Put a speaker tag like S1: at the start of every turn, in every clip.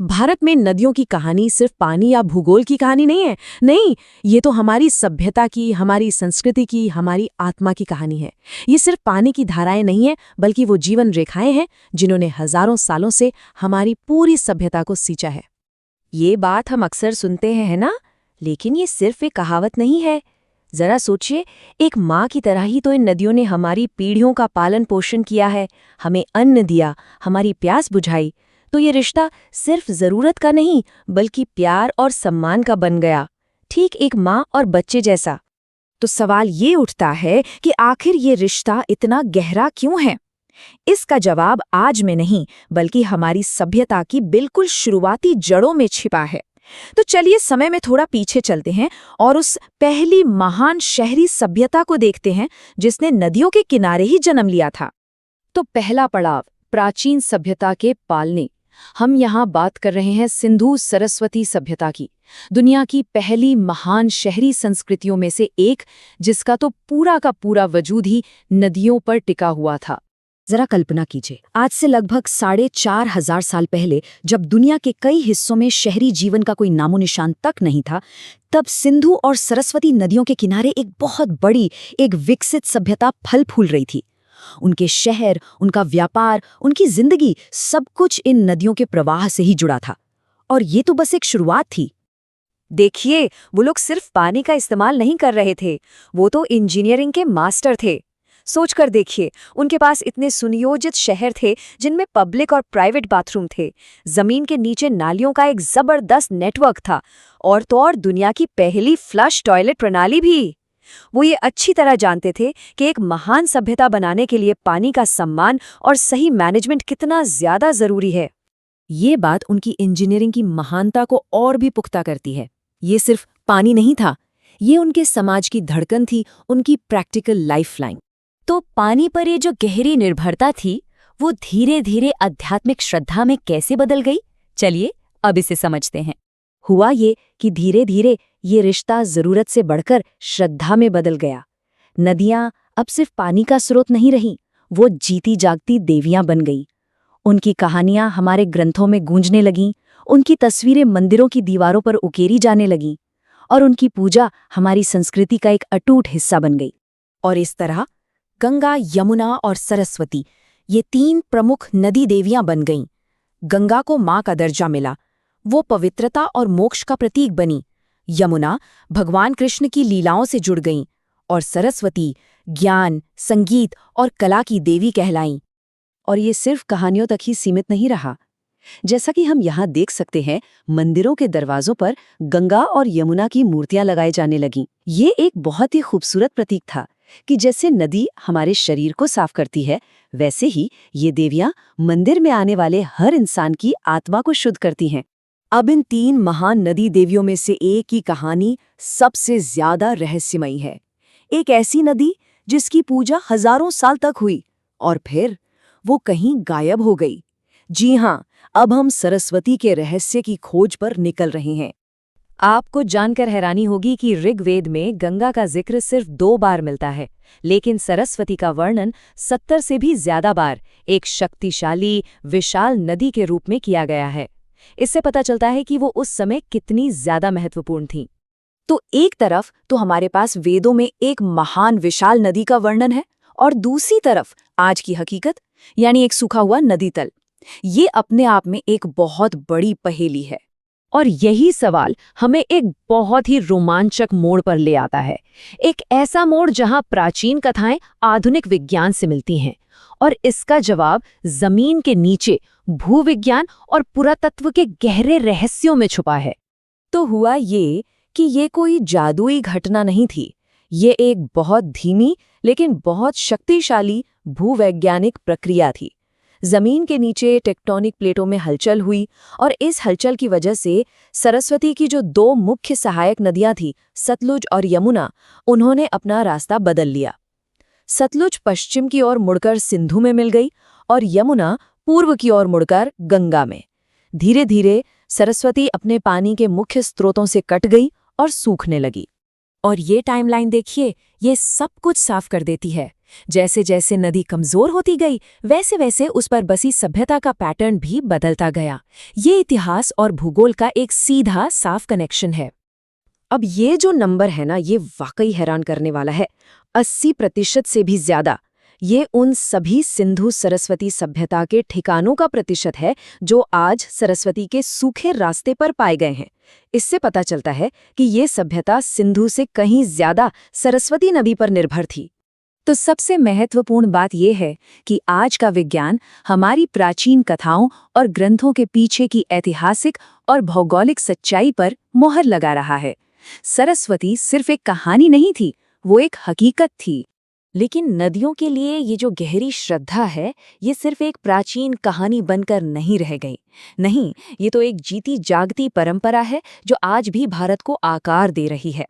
S1: भारत में नदियों की कहानी सिर्फ पानी या भूगोल की कहानी नहीं है। नहीं, ये तो हमारी सभ्यता की, हमारी संस्कृति की, हमारी आत्मा की कहानी है। ये सिर्फ पानी की धाराएं नहीं है, बल्कि वो जीवन रेखाएं हैं जिन्होंने हजारों सालों से हमारी पूरी सभ्यता को सींचा है।
S2: ये बात हम अक्सर सुनते हैं, है ना? लेकिन ये सिर्फ एक कहावत नहीं है। जरा सोचिए, एक माँ की तरह ही तो इन नदियों ने हमारी पीढ़ियों का पालन पोषण किया है, हमें अन्न दिया, हमारी प्यास बुझाई। तो ये रिश्ता सिर्फ जरूरत का नहीं, बल्कि प्यार और सम्मान का बन गया, ठीक एक माँ और बच्चे जैसा। तो सवाल ये उठता है कि आखिर ये रिश्ता इतना गहरा क्यों है? इसका जवाब आज में नहीं, बल्कि हमारी सभ्यता की बिल्कुल शुरुआती जड़ों में छिपा है। तो चलिए समय में थोड़ा पीछे चलते हैं और उस पहली महान शहरी सभ्यता को देखते हैं जिसने नदियों के किनारे ही जन्म लिया था। तो पहला पड़ाव, प्राचीन सभ्यता के पालने। हम यहाँ बात कर रहे हैं सिंधु सरस्वती सभ्यता की, दुनिया की पहली महान शहरी संस्कृतियों में से एक, जिसका तो पूरा का पूरा वजूद ही नदियों पर टिका हुआ था। जरा कल्पना कीजिए, आज से लगभग 4,500 साल पहले, जब दुनिया के कई हिस्सों में शहरी जीवन का कोई नामो निशान तक नहीं था, तब सिंधु और सरस्वती नदियों के किनारे एक बहुत बड़ी, एक विकसित सभ्यता फल फूल रही थी। उनके शहर, उनका व्यापार, उनकी जिंदगी, सब कुछ इन नदियों के प्रवाह से ही जुड़ा था। और ये तो बस एक शुरुआत थी। देखिए, वो लोग सिर्फ पानी का इस्तेमाल नहीं कर रहे थे, वो तो इंजीनियरिंग के मास्टर थे। सोचकर देखिए, उनके पास इतने सुनियोजित शहर थे जिनमें पब्लिक और प्राइवेट बाथरूम थे, जमीन के नीचे नालियों का एक जबरदस्त नेटवर्क था, और तो और दुनिया की पहली फ्लश टॉयलेट प्रणाली भी। वो ये अच्छी तरह जानते थे कि एक महान सभ्यता बनाने के लिए पानी का सम्मान और सही मैनेजमेंट कितना ज्यादा जरूरी है। ये बात उनकी इंजीनियरिंग की महानता को और भी पुख्ता करती है। ये सिर्फ पानी नहीं था, ये उनके समाज की धड़कन थी, उनकी प्रैक्टिकल लाइफलाइन। तो पानी पर ये जो गहरी निर्भरता थी, वो धीरे धीरे आध्यात्मिक श्रद्धा में कैसे बदल गई? चलिए अब इसे समझते हैं। हुआ ये कि धीरे धीरे ये रिश्ता जरूरत से बढ़कर श्रद्धा में बदल गया। नदियां अब सिर्फ पानी का स्रोत नहीं रहीं, वो जीती जागती देवियां बन गई। उनकी कहानियां हमारे ग्रंथों में गूंजने लगीं, उनकी तस्वीरें मंदिरों की दीवारों पर उकेरी जाने लगीं, और उनकी पूजा हमारी संस्कृति का एक अटूट हिस्सा बन गई। और इस तरह गंगा, यमुना और सरस्वती, ये 3 प्रमुख नदी देवियां बन गईं। गंगा को मां का दर्जा मिला, वो पवित्रता और मोक्ष का प्रतीक बनी। यमुना भगवान कृष्ण की लीलाओं से जुड़ गईं, और सरस्वती ज्ञान, संगीत और कला की देवी कहलाईं। और ये सिर्फ कहानियों तक ही सीमित नहीं रहा। जैसा कि हम यहाँ देख सकते हैं, मंदिरों के दरवाजों पर गंगा और यमुना की मूर्तियां लगाई जाने लगीं। ये एक बहुत ही खूबसूरत प्रतीक था कि जैसे नदी हमारे शरीर को साफ करती है, वैसे ही ये देवियां मंदिर में आने वाले हर इंसान की आत्मा को शुद्ध करती हैं। अब इन 3 महान नदी देवियों में से एक की कहानी सबसे ज्यादा रहस्यमयी है। एक ऐसी नदी जिसकी पूजा हजारों साल तक हुई और फिर वो कहीं गायब हो गई। जी हाँ, अब हम सरस्वती के रहस्य की खोज पर निकल रहे हैं। आपको जानकर हैरानी होगी कि ऋग्वेद में गंगा का जिक्र सिर्फ 2 बार मिलता है, लेकिन सरस्वती का वर्णन 70 से भी ज्यादा बार एक शक्तिशाली, विशाल नदी के रूप में किया गया है। इससे पता चलता है कि वो उस समय कितनी ज्यादा महत्वपूर्ण थी। तो एक तरफ तो हमारे पास वेदों में एक महान विशाल नदी का वर्णन है, और दूसरी तरफ आज की हकीकत, यानी एक सूखा हुआ नदी तल। ये अपने आप में एक बहुत बड़ी पहेली है। और यही सवाल हमें एक बहुत ही रोमांचक मोड़ पर ले आता है। एक ऐसा मोड़ जहां प्राचीन कथाएं आधुनिक विज्ञान से मिलती हैं, और इसका जवाब जमीन के नीचे भूविज्ञान और पुरातत्व के गहरे रहस्यों में छुपा है। तो हुआ ये कि ये कोई जादुई घटना नहीं थी, ये एक बहुत धीमी लेकिन बहुत शक्तिशाली भूवैज्ञानिक प्रक्रिया थी। जमीन के नीचे टेक्टोनिक प्लेटों में हलचल हुई, और इस हलचल की वजह से सरस्वती की जो 2 मुख्य सहायक नदियां थीं, सतलुज और यमुना, उन्होंने अपना रास्ता बदल लिया। सतलुज पश्चिम की ओर मुड़कर सिंधु में मिल गई, और यमुना पूर्व की ओर मुड़कर गंगा में। धीरे धीरे सरस्वती अपने पानी के मुख्य स्रोतों से कट गई और सूखने लगी। और ये टाइमलाइन देखिए, ये सब कुछ साफ कर देती है जैसे जैसे नदी कमजोर होती गई वैसे वैसे उस पर बसी सभ्यता का पैटर्न भी बदलता गया। ये इतिहास और भूगोल का एक सीधा साफ कनेक्शन है। अब ये जो नंबर है ना, ये वाकई हैरान करने वाला है। 80% से भी ज्यादा। ये उन सभी सिंधु सरस्वती सभ्यता के ठिकानों का प्रतिशत है जो आज सरस्वती के सूखे रास्ते पर पाए गए हैं। इससे पता चलता है कि ये सभ्यता सिंधु से कहीं ज्यादा सरस्वती नदी पर निर्भर थी। तो सबसे महत्वपूर्ण बात यह है कि आज का विज्ञान हमारी प्राचीन कथाओं और ग्रंथों के पीछे की ऐतिहासिक और भौगोलिक सच्चाई पर मोहर लगा रहा है। सरस्वती सिर्फ एक कहानी नहीं थी, वो एक हकीकत थी। लेकिन नदियों के लिए ये जो गहरी श्रद्धा है, ये सिर्फ एक प्राचीन कहानी बनकर नहीं रह गई। नहीं, ये तो एक जीती जागती परंपरा है जो आज भी भारत को आकार दे रही है।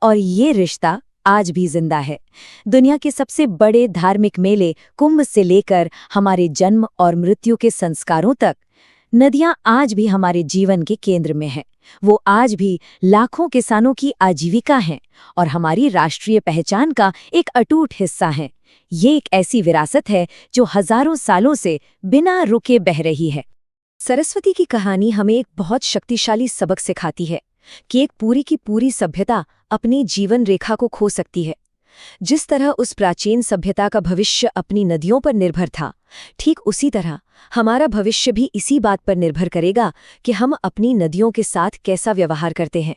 S2: और ये रिश्ता आज भी जिंदा है। दुनिया के सबसे बड़े धार्मिक मेले कुंभ से लेकर हमारे जन्म और मृत्यु के संस्कारों तक, नदियां आज भी हमारे जीवन के केंद्र में हैं। वो आज भी लाखों किसानों की आजीविका हैं और हमारी राष्ट्रीय पहचान का एक अटूट हिस्सा हैं। ये एक ऐसी विरासत है जो हजारों सालों से बिना रुके बह रही है। सरस्वती की कहानी हमें एक बहुत शक्तिशाली सबक सिखाती है कि एक पूरी की पूरी सभ्यता अपनी जीवन रेखा को खो सकती है। जिस तरह उस प्राचीन सभ्यता का भविष्य अपनी नदियों पर निर्भर था, ठीक उसी तरह हमारा भविष्य भी इसी बात पर निर्भर करेगा कि हम अपनी नदियों के साथ कैसा व्यवहार करते हैं।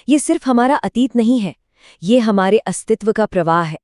S2: ये सिर्फ हमारा अतीत नहीं है, ये हमारे अस्तित्व का प्रवाह है।